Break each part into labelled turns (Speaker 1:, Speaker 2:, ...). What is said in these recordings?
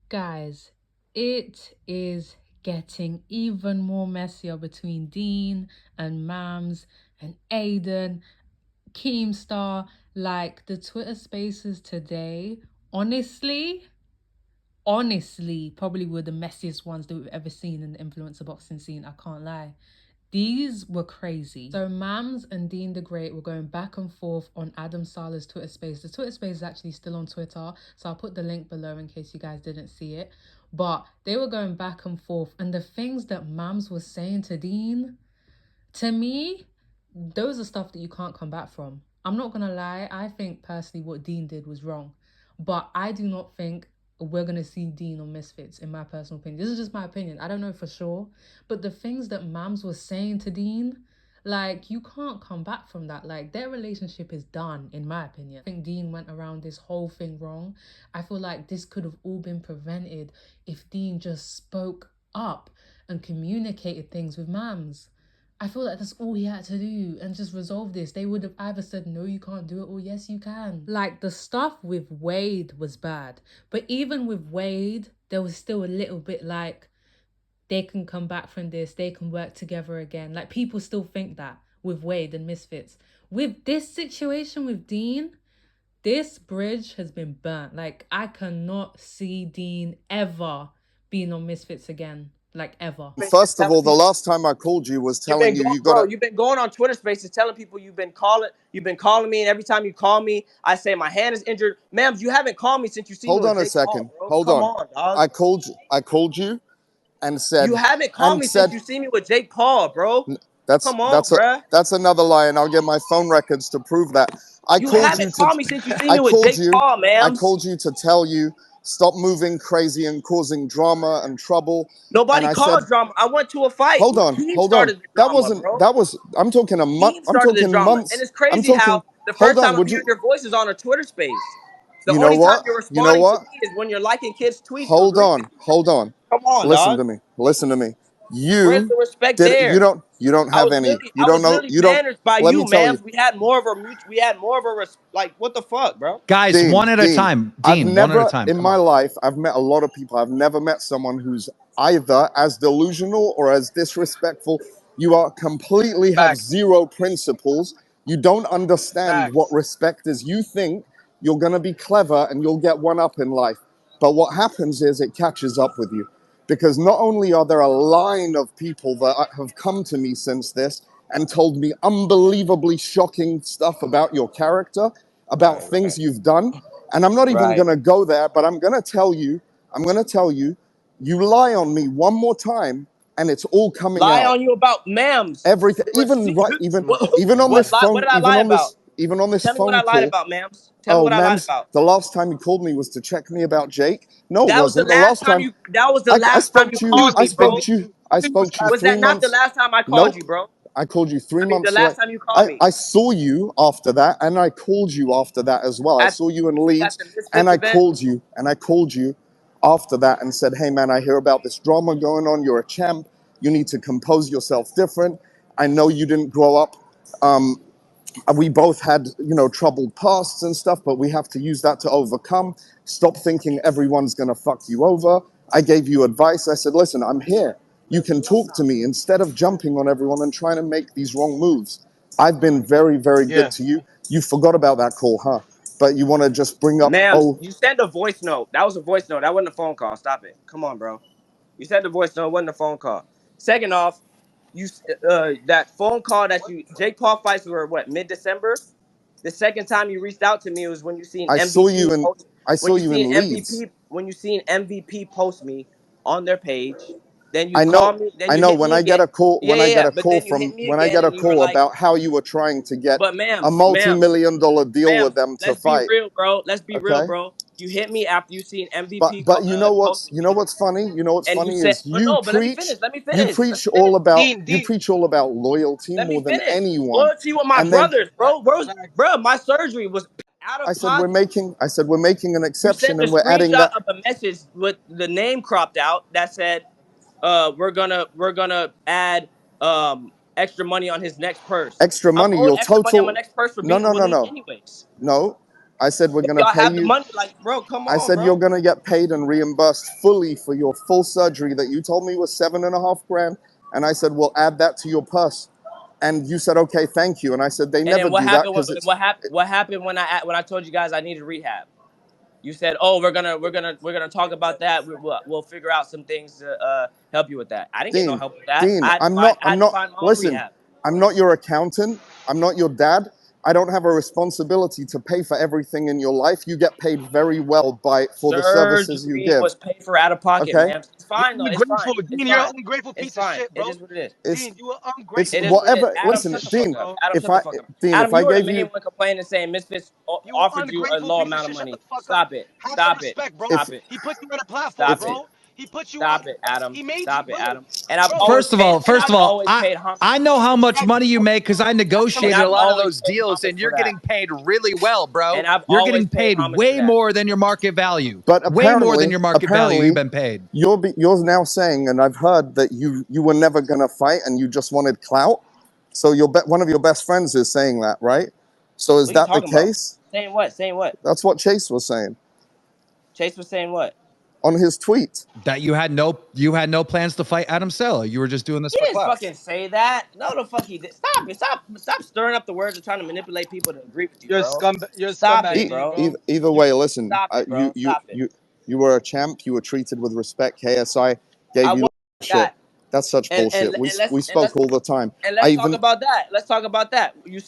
Speaker 1: Guys, it is getting even more messier between Deen and Mams and Aiden, Keemstar. Like the Twitter spaces today, honestly, probably were the messiest ones that we've ever seen in the influencer boxing scene. I can't lie. These were crazy. So Mams and Deen the Great were going back and forth on Adam Salah's Twitter space. The Twitter space is actually still on Twitter, so I'll put the link below in case you guys didn't see it. But they were going back and forth, and the things that Mams was saying to Deen, to me, those are stuff that you can't come back from. I'm not gonna lie, I think personally what Deen did was wrong. But I do not think we're gonna see Deen on Misfits, in my personal opinion. This is just my opinion. I don't know for sure. But the things that Mams was saying to Deen, like, you can't come back from that. Like, their relationship is done, in my opinion. I think Deen went around this whole thing wrong. I feel like this could have all been prevented if Deen just spoke up and communicated things with Mams. I feel like that's all he had to do and just resolve this. They would have either said, no, you can't do it, or yes, you can. Like, the stuff with Wade was bad. But even with Wade, there was still a little bit like, they can come back from this, they can work together again. Like, people still think that with Wade and Misfits. With this situation with Deen, this bridge has been burnt. Like, I cannot see Deen ever being on Misfits again. Like, ever.
Speaker 2: First of all, the last time I called you was telling you you got to.
Speaker 3: You've been going on Twitter Spaces telling people you've been calling me, and every time you call me, I say my hand is injured. Ma'am, you haven't called me since you seen me
Speaker 2: Hold
Speaker 3: with
Speaker 2: on a
Speaker 3: Jake Paul,
Speaker 2: second.
Speaker 3: bro.
Speaker 2: Hold
Speaker 3: Come
Speaker 2: on.
Speaker 3: on, dog.
Speaker 2: I called you and said
Speaker 3: You haven't called me since you seen me with Jake Paul, bro. Come on, bruh.
Speaker 2: that's another lie, and I'll get my phone records to prove that.
Speaker 3: You haven't called me since you seen me with Jake Paul,
Speaker 2: I
Speaker 3: ma'ams.
Speaker 2: called you to tell you stop moving crazy and causing drama and trouble.
Speaker 3: Nobody
Speaker 2: And I
Speaker 3: caused
Speaker 2: said,
Speaker 3: drama. I went to a fight.
Speaker 2: hold on.
Speaker 3: Team started the drama, bro.
Speaker 2: I'm talking a month.
Speaker 3: Team
Speaker 2: I'm
Speaker 3: started the
Speaker 2: talking
Speaker 3: drama. And
Speaker 2: months.
Speaker 3: it's
Speaker 2: I'm
Speaker 3: crazy
Speaker 2: talking,
Speaker 3: how the
Speaker 2: hold
Speaker 3: first time
Speaker 2: on.
Speaker 3: I'm hearing your voice is on a Twitter space. The
Speaker 2: You know
Speaker 3: only time
Speaker 2: what?
Speaker 3: you're
Speaker 2: You know
Speaker 3: responding to
Speaker 2: what?
Speaker 3: me is when you're liking kids' tweets or
Speaker 2: Hold
Speaker 3: retweeting.
Speaker 2: on.
Speaker 3: Come on,
Speaker 2: Listen
Speaker 3: dog.
Speaker 2: to me. Listen to me.
Speaker 3: Where's
Speaker 2: You
Speaker 3: the respect
Speaker 2: did.
Speaker 3: there?
Speaker 2: You don't have any. You
Speaker 3: I
Speaker 2: don't
Speaker 3: was
Speaker 2: know.
Speaker 3: literally
Speaker 2: You don't.
Speaker 3: managed by
Speaker 2: Let me
Speaker 3: you,
Speaker 2: tell you,
Speaker 3: ma'ams. We had more of a like, what the fuck, bro?
Speaker 4: Guys, one at a time.
Speaker 2: I've
Speaker 4: Dean, one at a
Speaker 2: never
Speaker 4: time.
Speaker 2: in my life. I've met a lot of people. I've never met someone who's either as delusional or as disrespectful. You are completely have
Speaker 3: Facts.
Speaker 2: zero principles. You don't understand what
Speaker 3: Facts.
Speaker 2: respect is. You think you're gonna be clever and you'll get one up in life, but what happens is it catches up with you. Because not only are there a line of people that have come to me since this and told me unbelievably shocking stuff about your character, about things you've done, and I'm not even
Speaker 3: Right.
Speaker 2: gonna go there, but I'm gonna tell you, you lie on me one more time, and it's all coming
Speaker 3: Lie
Speaker 2: out.
Speaker 3: on you about ma'ams.
Speaker 2: Everything, even on this
Speaker 3: What
Speaker 2: phone,
Speaker 3: did I lie about?
Speaker 2: even on this
Speaker 3: Tell me what I
Speaker 2: phone
Speaker 3: lied
Speaker 2: call.
Speaker 3: about, ma'ams. Tell me
Speaker 2: Oh,
Speaker 3: what I lied
Speaker 2: Mams,
Speaker 3: about.
Speaker 2: the last time you called me was to check me about Jake. No, it
Speaker 3: That was the
Speaker 2: wasn't. The
Speaker 3: last
Speaker 2: last
Speaker 3: time
Speaker 2: time
Speaker 3: you. That was the
Speaker 2: I
Speaker 3: last time
Speaker 2: spoke
Speaker 3: you
Speaker 2: to you,
Speaker 3: called me, bro.
Speaker 2: I spoke to you
Speaker 3: Was
Speaker 2: three
Speaker 3: that not the
Speaker 2: months.
Speaker 3: last time I called
Speaker 2: Nope.
Speaker 3: you, bro?
Speaker 2: I called you three
Speaker 3: I mean, the
Speaker 2: months
Speaker 3: last
Speaker 2: later.
Speaker 3: time you called me
Speaker 2: I saw you after that, and I called you after that as well. I
Speaker 3: at
Speaker 2: saw you in
Speaker 3: at
Speaker 2: Leeds,
Speaker 3: the
Speaker 2: and
Speaker 3: Misfits
Speaker 2: I
Speaker 3: event.
Speaker 2: called you, after that and said, "Hey, man, I hear about this drama going on. You're a champ. You need to compose yourself different. I know you didn't grow up. We both had, troubled pasts and stuff, but we have to use that to overcome. Stop thinking everyone's gonna fuck you over." I gave you advice. I said, "Listen, I'm here. You can talk to me instead of jumping on everyone and trying to make these wrong moves." I've been very, very good to you. You forgot about that call, huh? But you want to just bring up,
Speaker 3: Ma'am,
Speaker 2: oh,
Speaker 3: you sent a voice note. That was a voice note. That wasn't a phone call. Stop it. Come on, bro. You sent the voice note. It wasn't a phone call. Second off, that phone call that Jake Paul fights were what, mid-December? The second time you reached out to me was when you seen
Speaker 2: I saw you
Speaker 3: MVP
Speaker 2: in,
Speaker 3: post
Speaker 2: I saw you in Leeds.
Speaker 3: when you seen MVP post me on their page. Then you
Speaker 2: I know,
Speaker 3: called me. Then
Speaker 2: I
Speaker 3: you
Speaker 2: know.
Speaker 3: hit
Speaker 2: When
Speaker 3: me
Speaker 2: I get
Speaker 3: again.
Speaker 2: a call,
Speaker 3: Yeah,
Speaker 2: when I
Speaker 3: yeah,
Speaker 2: get
Speaker 3: yeah.
Speaker 2: a
Speaker 3: But
Speaker 2: call
Speaker 3: then you
Speaker 2: from,
Speaker 3: hit me
Speaker 2: when I
Speaker 3: again,
Speaker 2: get a
Speaker 3: and you were
Speaker 2: call
Speaker 3: like,
Speaker 2: about how you were trying to get
Speaker 3: "But
Speaker 2: a
Speaker 3: ma'ams,
Speaker 2: multi-million-dollar deal with them to
Speaker 3: let's be
Speaker 2: fight,
Speaker 3: real, bro. Let's be real,
Speaker 2: okay?
Speaker 3: bro. You hit me after you seen
Speaker 2: But
Speaker 3: MVP
Speaker 2: but you know
Speaker 3: posting me,
Speaker 2: what's funny? You know what's
Speaker 3: and you
Speaker 2: funny
Speaker 3: said,
Speaker 2: is
Speaker 3: but no, but let me finish. Let me finish. Let me finish.
Speaker 2: you preach all about loyalty
Speaker 3: Let me
Speaker 2: more than
Speaker 3: finish.
Speaker 2: anyone.
Speaker 3: Loyalty with my
Speaker 2: And then
Speaker 3: brothers, bro. Bro, my surgery was out
Speaker 2: I
Speaker 3: of
Speaker 2: said
Speaker 3: pocket.
Speaker 2: we're making an
Speaker 3: You sent
Speaker 2: exception
Speaker 3: a
Speaker 2: and we're adding
Speaker 3: screenshot
Speaker 2: that
Speaker 3: of a message with the name cropped out that said, we're gonna add extra money on his next purse.
Speaker 2: extra
Speaker 3: I'm
Speaker 2: money.
Speaker 3: owed
Speaker 2: Your
Speaker 3: extra money on my
Speaker 2: total
Speaker 3: next purse for
Speaker 2: no
Speaker 3: beating
Speaker 2: no no
Speaker 3: Waleed
Speaker 2: no
Speaker 3: anyways.
Speaker 2: no. I said we're
Speaker 3: If
Speaker 2: gonna
Speaker 3: y'all
Speaker 2: pay
Speaker 3: have the
Speaker 2: you.
Speaker 3: money, like, bro, come
Speaker 2: I
Speaker 3: on,
Speaker 2: said you're
Speaker 3: bro.
Speaker 2: gonna get paid and reimbursed fully for your full surgery that you told me was $7.5 grand. And I said we'll add that to your purse. And you said okay, thank you. And I said they
Speaker 3: And
Speaker 2: never
Speaker 3: then what
Speaker 2: do that
Speaker 3: happened?
Speaker 2: because it's
Speaker 3: What happened when I told you guys I needed rehab? You said, "Oh, we're gonna talk about that. We'll figure out some things to help you with that." I didn't get no
Speaker 2: Dean.
Speaker 3: help with that.
Speaker 2: Dean,
Speaker 3: I had to find my own
Speaker 2: listen,
Speaker 3: rehab.
Speaker 2: I'm not your accountant. I'm not your dad. I don't have a responsibility to pay for everything in your life. You get paid very well for the services you
Speaker 3: Surgery
Speaker 2: give.
Speaker 3: was paid for out of pocket,
Speaker 2: Okay?
Speaker 3: man. It's fine though.
Speaker 4: You're
Speaker 3: It's fine.
Speaker 4: ungrateful.
Speaker 3: It's
Speaker 4: Dean, you're
Speaker 3: fine.
Speaker 4: an ungrateful
Speaker 3: It's
Speaker 4: piece of
Speaker 3: fine.
Speaker 4: shit,
Speaker 3: It
Speaker 4: bro.
Speaker 3: is what it is.
Speaker 2: It's
Speaker 4: Dean, you are
Speaker 2: it's
Speaker 3: It
Speaker 4: ungrateful.
Speaker 3: is what it is.
Speaker 2: whatever.
Speaker 3: Adam,
Speaker 2: Listen,
Speaker 3: shut the fuck
Speaker 2: Dean,
Speaker 3: up. Adam,
Speaker 2: if
Speaker 3: shut the
Speaker 2: I
Speaker 3: fuck up.
Speaker 2: Dean, if
Speaker 3: Adam,
Speaker 2: I
Speaker 3: you were the
Speaker 2: gave
Speaker 3: main
Speaker 2: you
Speaker 3: one complaining, saying Misfits
Speaker 4: You are
Speaker 3: offered you a
Speaker 4: ungrateful
Speaker 3: low
Speaker 4: piece of
Speaker 3: amount of
Speaker 4: shit. Shut the
Speaker 3: money.
Speaker 4: fuck up.
Speaker 3: Stop it.
Speaker 4: Have some
Speaker 3: Stop it.
Speaker 4: respect, bro.
Speaker 2: if
Speaker 3: Stop it.
Speaker 4: He put you on a platform,
Speaker 3: Stop
Speaker 2: if
Speaker 3: it.
Speaker 4: bro. He put you up.
Speaker 3: Stop it, Adam.
Speaker 4: He made you,
Speaker 3: Stop it,
Speaker 4: bro.
Speaker 3: Adam. And I've
Speaker 4: Bro,
Speaker 3: always
Speaker 5: First of
Speaker 3: paid.
Speaker 5: all,
Speaker 3: And
Speaker 5: first
Speaker 3: I've
Speaker 5: of all,
Speaker 3: always
Speaker 5: I
Speaker 3: paid homage.
Speaker 5: I know how much
Speaker 4: respect,
Speaker 5: money you
Speaker 4: bro.
Speaker 5: make because I
Speaker 4: Have some
Speaker 3: And
Speaker 5: negotiated a
Speaker 3: I've
Speaker 5: lot
Speaker 4: respect.
Speaker 5: of
Speaker 3: always
Speaker 5: those
Speaker 3: paid
Speaker 5: deals,
Speaker 3: homage
Speaker 5: and
Speaker 3: for
Speaker 5: you're
Speaker 3: that.
Speaker 5: getting paid really well, bro.
Speaker 3: And I've
Speaker 5: You're
Speaker 3: always
Speaker 5: getting
Speaker 3: paid
Speaker 5: paid
Speaker 3: homage for
Speaker 5: way
Speaker 3: that.
Speaker 5: more than your market value.
Speaker 2: but
Speaker 5: Way more than
Speaker 2: apparently
Speaker 5: your market value. You've
Speaker 2: apparently
Speaker 5: been paid.
Speaker 2: you're now saying, and I've heard that you were never gonna fight and you just wanted clout. So one of your best friends is saying that, right? So is
Speaker 3: What are you
Speaker 2: that the
Speaker 3: talking about?
Speaker 2: case?
Speaker 3: Saying what? Saying what?
Speaker 2: That's what Chase was saying
Speaker 3: Chase was saying what?
Speaker 2: on his tweet.
Speaker 5: That you had no plans to fight Adam Sella. You were just doing this
Speaker 3: He
Speaker 5: for
Speaker 3: didn't
Speaker 5: clout.
Speaker 3: fucking say that. No, the fuck he did. Stop it. Stop stirring up the words and trying to manipulate people to agree with you, bro.
Speaker 4: You're a
Speaker 3: Stop it,
Speaker 4: scumbag,
Speaker 2: E-
Speaker 4: Dean,
Speaker 3: bro.
Speaker 4: bro.
Speaker 2: Either way, listen.
Speaker 3: Stop it, bro. Stop it.
Speaker 2: You were a champ. You were treated with respect. KSI gave
Speaker 3: I
Speaker 2: you
Speaker 3: want
Speaker 2: shit.
Speaker 3: that.
Speaker 2: That's such
Speaker 3: And
Speaker 2: bullshit. We
Speaker 3: let's
Speaker 2: spoke all the time.
Speaker 3: and
Speaker 2: I
Speaker 3: let's talk
Speaker 2: even
Speaker 3: about that. Let's talk about that. You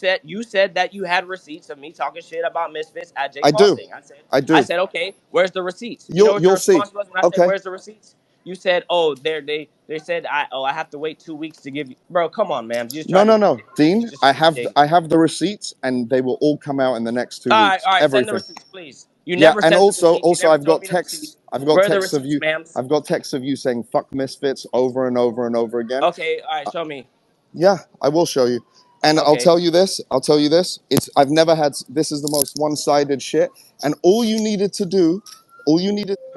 Speaker 3: said that you had receipts of me talking shit about Misfits at Jake
Speaker 2: I
Speaker 3: Paul
Speaker 2: do.
Speaker 3: thing.
Speaker 2: I
Speaker 3: I
Speaker 2: do.
Speaker 3: said, okay, where's the receipts? You know what your
Speaker 2: You'll see.
Speaker 3: response was when I said,
Speaker 2: Okay.
Speaker 3: where's the receipts? You said, oh, they said I have to wait 2 weeks to give you, bro. Come on, man. You're just
Speaker 2: No,
Speaker 3: trying
Speaker 2: no,
Speaker 3: to
Speaker 2: no, Dean.
Speaker 3: just be shady.
Speaker 2: I have the receipts, and they will all come out in the next two
Speaker 3: All right,
Speaker 2: weeks.
Speaker 3: all right. Send the
Speaker 2: Everything.
Speaker 3: receipts, please. You
Speaker 2: Yeah,
Speaker 3: never
Speaker 2: and
Speaker 3: sent the receipts. You
Speaker 2: also
Speaker 3: never told me the receipts.
Speaker 2: I've got
Speaker 3: Where are the
Speaker 2: texts of
Speaker 3: receipts,
Speaker 2: you.
Speaker 3: ma'ams?
Speaker 2: I've got texts of you saying "fuck Misfits" over and over and over again.
Speaker 3: Okay, all right. Show me.
Speaker 2: Yeah, I will show you. And I'll
Speaker 3: Okay.
Speaker 2: tell you this. I'll tell you this. I've never had. This is the most one-sided shit. And all you needed to do,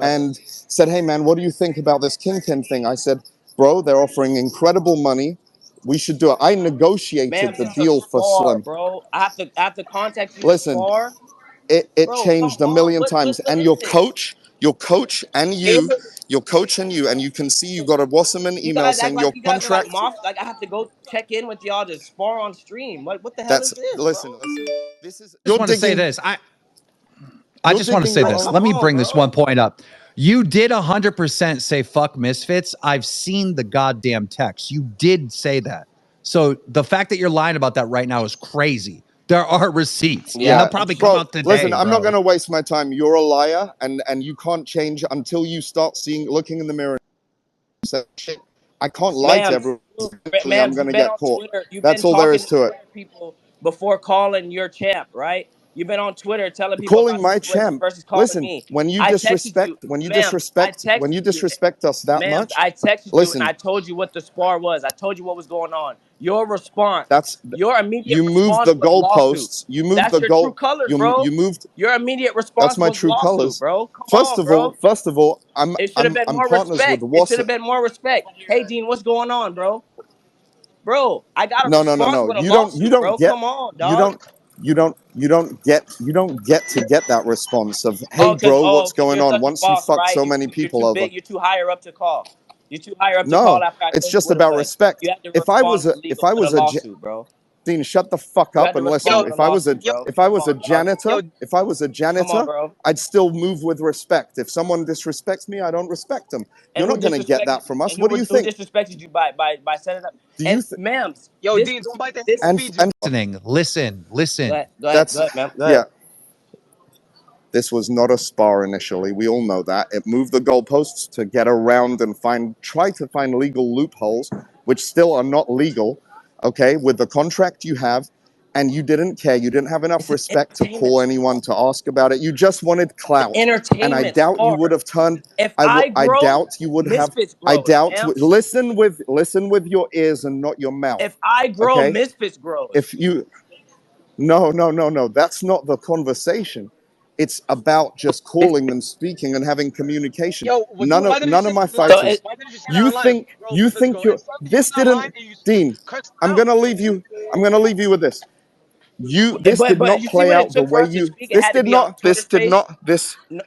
Speaker 2: and said, "Hey man, what do you think about this Kingpin thing?" I said, "Bro, they're offering incredible money. We should do it." I negotiated
Speaker 3: Ma'ams,
Speaker 2: the
Speaker 3: it's a
Speaker 2: deal for
Speaker 3: spar,
Speaker 2: Slim.
Speaker 3: bro. I have to contact you to
Speaker 2: Listen,
Speaker 3: spar.
Speaker 2: it
Speaker 3: Bro, come
Speaker 2: changed a
Speaker 3: on.
Speaker 2: million times. And
Speaker 3: Listen.
Speaker 2: your coach and
Speaker 3: Is
Speaker 2: you,
Speaker 3: it?
Speaker 2: and you can see you got a Wasserman
Speaker 3: You
Speaker 2: email
Speaker 3: guys act
Speaker 2: saying
Speaker 3: like
Speaker 2: your
Speaker 3: you guys are like
Speaker 2: contract.
Speaker 3: moth. Like I have to go check in with y'all to spar on stream. What the hell is this, bro?
Speaker 2: Listen. This is
Speaker 5: I just want to say this. I
Speaker 2: you're
Speaker 5: just want to
Speaker 2: digging
Speaker 5: say
Speaker 2: your
Speaker 3: Like,
Speaker 5: this.
Speaker 2: own.
Speaker 3: come
Speaker 5: Let me
Speaker 3: on,
Speaker 5: bring this one
Speaker 3: bro.
Speaker 5: point up. You did 100% say fuck Misfits. I've seen the goddamn text. You did say that. So the fact that you're lying about that right now is crazy. There are receipts, and
Speaker 3: Yeah,
Speaker 5: they'll
Speaker 2: Yeah,
Speaker 5: probably come
Speaker 2: bro.
Speaker 5: out
Speaker 2: Listen,
Speaker 5: today,
Speaker 2: I'm not
Speaker 5: bro.
Speaker 2: gonna waste my time. You're a liar, and you can't change until you start looking in the mirror and say, "Shit, I can't lie to
Speaker 3: ma'ams,
Speaker 2: everyone. Eventually, I'm
Speaker 3: you've
Speaker 2: gonna
Speaker 3: been
Speaker 2: get
Speaker 3: on
Speaker 2: caught."
Speaker 3: Twitter. You've been
Speaker 2: That's all there
Speaker 3: talking
Speaker 2: is
Speaker 3: to
Speaker 2: to it.
Speaker 3: Twitter people before calling your champ, right? You've been on Twitter telling people
Speaker 2: Calling
Speaker 3: about
Speaker 2: my
Speaker 3: situations
Speaker 2: champ.
Speaker 3: versus calling
Speaker 2: Listen,
Speaker 3: me. I texted you, ma'ams.
Speaker 2: when you disrespect us that
Speaker 3: Ma'ams,
Speaker 2: much,
Speaker 3: I texted you and
Speaker 2: listen,
Speaker 3: I told you what the spar was. I told you what was going on. Your response,
Speaker 2: that's
Speaker 3: your immediate
Speaker 2: you moved
Speaker 3: response
Speaker 2: the
Speaker 3: was lawsuit.
Speaker 2: goalposts. You moved
Speaker 3: That's
Speaker 2: the
Speaker 3: your true
Speaker 2: goal.
Speaker 3: colors,
Speaker 2: You
Speaker 3: bro.
Speaker 2: moved.
Speaker 3: Your immediate
Speaker 2: That's
Speaker 3: response
Speaker 2: my
Speaker 3: was
Speaker 2: true
Speaker 3: lawsuit,
Speaker 2: colors.
Speaker 3: bro. Come on, bro.
Speaker 2: First of all,
Speaker 3: It should have been
Speaker 2: I'm
Speaker 3: more
Speaker 2: partners with
Speaker 3: respect. It should have
Speaker 2: Wasser.
Speaker 3: been more respect. Hey, Dean, what's going on, bro? Bro, I got a
Speaker 2: No, no, no,
Speaker 3: response
Speaker 2: no.
Speaker 3: with a lawsuit, bro.
Speaker 2: Get
Speaker 3: Come on,
Speaker 2: you
Speaker 3: dog.
Speaker 2: don't get to get that response of, "Hey
Speaker 3: Oh,
Speaker 2: bro, what's
Speaker 3: cause
Speaker 2: going
Speaker 3: you're
Speaker 2: on?"
Speaker 3: such a
Speaker 2: Once you
Speaker 3: boss,
Speaker 2: fucked
Speaker 3: right?
Speaker 2: so many
Speaker 3: You're
Speaker 2: people
Speaker 3: too
Speaker 2: over.
Speaker 3: big. You're too higher up to call. You're too higher up to call
Speaker 2: No,
Speaker 3: after I
Speaker 2: it's
Speaker 3: told you
Speaker 2: just
Speaker 3: what it
Speaker 2: about
Speaker 3: was. You
Speaker 2: respect.
Speaker 3: have to respond with legal with a lawsuit, bro.
Speaker 2: Dean, shut the fuck
Speaker 3: You
Speaker 2: up
Speaker 3: had to
Speaker 2: and
Speaker 3: respond
Speaker 2: listen.
Speaker 4: Yo,
Speaker 3: with a lawsuit, bro.
Speaker 2: If I
Speaker 3: Come
Speaker 2: was a
Speaker 3: on, dog.
Speaker 4: yo,
Speaker 3: Come on, bro.
Speaker 2: I'd still move with respect. If someone disrespects me, I don't respect them. You're
Speaker 3: And who
Speaker 2: not gonna get
Speaker 3: disrespected
Speaker 2: that from us.
Speaker 3: and
Speaker 2: What do you
Speaker 3: who
Speaker 2: think?
Speaker 3: disrespected you by setting up?
Speaker 2: Do
Speaker 3: And
Speaker 2: you th-
Speaker 3: ma'ams,
Speaker 4: yo,
Speaker 3: this
Speaker 4: Dean, don't bite the hand
Speaker 3: this
Speaker 4: that
Speaker 2: and
Speaker 4: feeds you.
Speaker 2: and
Speaker 5: Listening, listen,
Speaker 3: go
Speaker 5: listen.
Speaker 3: ahead, go ahead,
Speaker 2: that's
Speaker 3: go ahead, ma'am. Go
Speaker 2: yeah.
Speaker 3: ahead.
Speaker 2: This was not a spar initially. We all know that. It moved the goalposts to get around and try to find legal loopholes, which still are not legal, okay, with the contract you have. And you didn't care. You didn't have enough
Speaker 3: It's an
Speaker 2: respect to
Speaker 3: entertainment
Speaker 2: call anyone to ask about it. You just wanted
Speaker 3: It's an
Speaker 2: clout. And I
Speaker 3: entertainment
Speaker 2: doubt you would
Speaker 3: sport.
Speaker 2: have turned.
Speaker 3: If I
Speaker 2: I
Speaker 3: grow,
Speaker 2: doubt you would have.
Speaker 3: Misfits
Speaker 2: I
Speaker 3: grows,
Speaker 2: doubt.
Speaker 3: ma'ams.
Speaker 2: Listen with your ears and not your mouth.
Speaker 3: If I grow,
Speaker 2: Okay.
Speaker 3: Misfits grows.
Speaker 2: If you No, no, no, no. That's not the conversation. It's about just
Speaker 3: It's,
Speaker 2: calling them, speaking, and having communication.
Speaker 4: Yo, Dean, why didn't you
Speaker 2: None of
Speaker 4: say
Speaker 2: my
Speaker 4: that online?
Speaker 3: so
Speaker 2: fighters.
Speaker 3: it,
Speaker 4: Why didn't you say that
Speaker 2: You
Speaker 4: online?
Speaker 2: think
Speaker 4: Bro,
Speaker 2: you
Speaker 4: let's
Speaker 2: think
Speaker 4: go.
Speaker 2: you're
Speaker 4: It's something you
Speaker 2: this
Speaker 4: said online
Speaker 2: didn't
Speaker 4: and you
Speaker 2: Dean.
Speaker 4: cursed
Speaker 2: I'm
Speaker 4: out.
Speaker 2: gonna leave you. I'm gonna leave you with this. This did
Speaker 3: But
Speaker 2: not
Speaker 3: you see
Speaker 2: play
Speaker 3: what it
Speaker 2: out the
Speaker 3: took for
Speaker 2: way
Speaker 3: us to
Speaker 2: you.
Speaker 3: speak? It had to be on Twitter Space. No,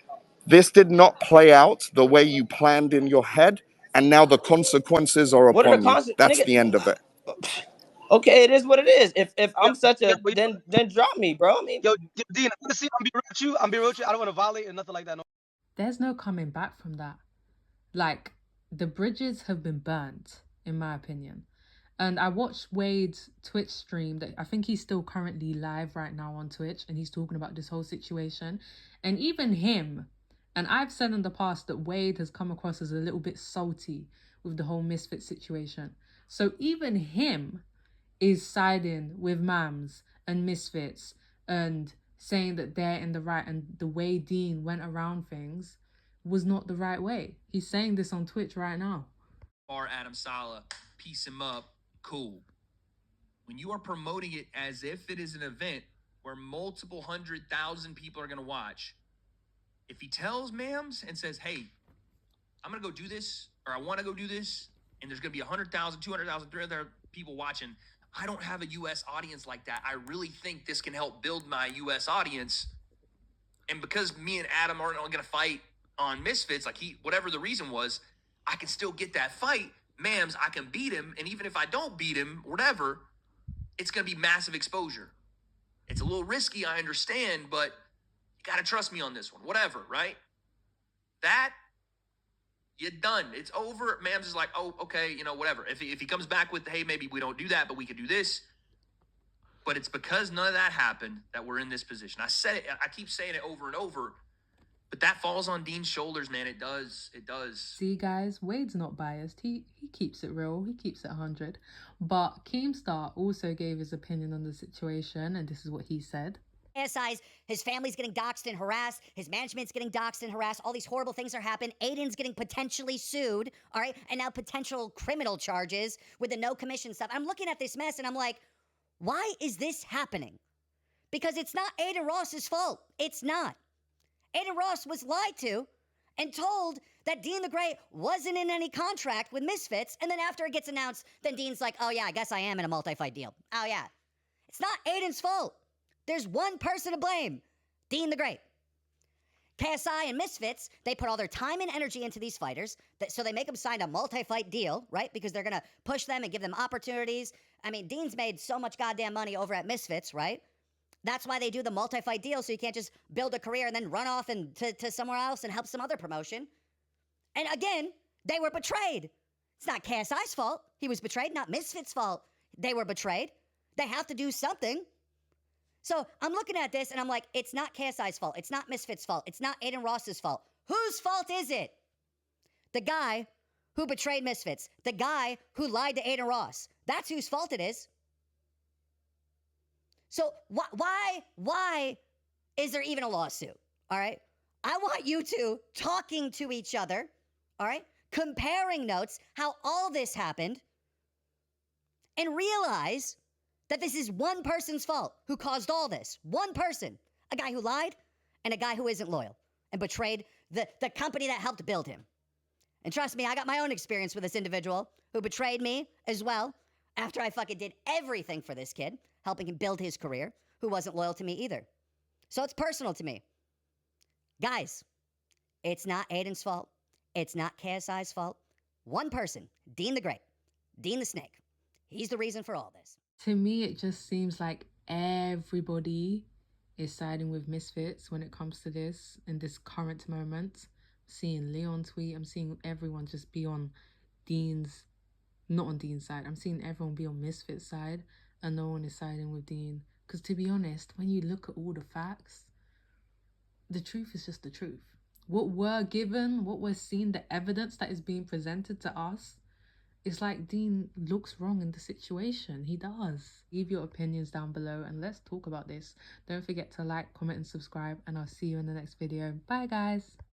Speaker 2: This did not play out the way you planned in your head, and now the consequences are
Speaker 3: what are the
Speaker 2: upon you.
Speaker 3: consequences,
Speaker 2: That's
Speaker 3: nigga?
Speaker 2: the end of it.
Speaker 3: Okay, it is what it is. If
Speaker 4: Yo,
Speaker 3: I'm such
Speaker 4: yo,
Speaker 3: a then drop me, bro. I mean,
Speaker 4: yo, Dean, honestly, I'm be real with you. I'm be real with you. I don't want to violate or nothing like that. No.
Speaker 1: There's no coming back from that. Like, the bridges have been burnt, in my opinion. And I watched Wade's Twitch stream that I think he's still currently live right now on Twitch, and he's talking about this whole situation. And even him, and I've said in the past that Wade has come across as a little bit salty with the whole Misfit situation. So even him is siding with Mams and Misfits and saying that they're in the right, and the way Deen went around things was not the right way. He's saying this on Twitch right now.
Speaker 6: Or Adam Sala, piece him up, cool. When you are promoting it as if it is an event where multiple 100,000 people are going to watch, if he tells Mams and says, hey, I'm going to go do this, or I want to go do this, and there's going to be 100,000, 200,000, 300,000 people watching, I don't have a U.S. audience like that. I really think this can help build my U.S. audience. And because me and Adam aren't going to fight on Misfits, like whatever the reason was, I can still get that fight. Mams, I can beat him. And even if I don't beat him, whatever, it's going to be massive exposure. It's a little risky, I understand, but you got to trust me on this one. Whatever, right? That, you're done. It's over. Mams is like, oh, okay, whatever. If he comes back with, hey, maybe we don't do that, but we could do this. But it's because none of that happened that we're in this position. I said it. I keep saying it over and over. But that falls on Deen's shoulders, man. It does. It does.
Speaker 1: See, guys, Wade's not biased. He keeps it real. He keeps it 100. But Keemstar also gave his opinion on the situation, and this is what he said.
Speaker 7: KSI's, his family's getting doxxed and harassed. His management's getting doxxed and harassed. All these horrible things are happening. Aiden's getting potentially sued, all right? And now potential criminal charges with the no commission stuff. I'm looking at this mess and I'm like, why is this happening? Because it's not Aiden Ross's fault. It's not. Aiden Ross was lied to and told that Deen the Great wasn't in any contract with Misfits. And then after it gets announced, then Deen's like, oh yeah, I guess I am in a multi-fight deal. Oh yeah. It's not Aiden's fault. There's one person to blame, Deen the Great. KSI and Misfits, they put all their time and energy into these fighters, so they make them sign a multi-fight deal, right? Because they're going to push them and give them opportunities. I mean, Deen's made so much goddamn money over at Misfits, right? That's why they do the multi-fight deal, so you can't just build a career and then run off and to somewhere else and help some other promotion. And again, they were betrayed. It's not KSI's fault. He was betrayed, not Misfits' fault. They were betrayed. They have to do something. So I'm looking at this and I'm like, it's not KSI's fault. It's not Misfits' fault. It's not Aiden Ross's fault. Whose fault is it? The guy who betrayed Misfits. The guy who lied to Aiden Ross. That's whose fault it is. So why is there even a lawsuit? All right. I want you two talking to each other. All right. Comparing notes, how all this happened, and realize that this is one person's fault who caused all this. One person. A guy who lied and a guy who isn't loyal and betrayed the company that helped build him. And trust me, I got my own experience with this individual who betrayed me as well after I fucking did everything for this kid, helping him build his career, who wasn't loyal to me either. So it's personal to me. Guys, it's not Aiden's fault. It's not KSI's fault. One person, Deen the Great, Deen the Snake. He's the reason for all this.
Speaker 1: To me, it just seems like everybody is siding with Misfits when it comes to this in this current moment. I'm seeing Leon tweet. I'm seeing everyone just be on Deen's, not on Deen's side. I'm seeing everyone be on Misfits' side, and no one is siding with Deen. Because to be honest, when you look at all the facts, the truth is just the truth. What we're given, what we're seeing, the evidence that is being presented to us, it's like Deen looks wrong in the situation. He does. Leave your opinions down below and let's talk about this. Don't forget to like, comment and subscribe, and I'll see you in the next video. Bye guys.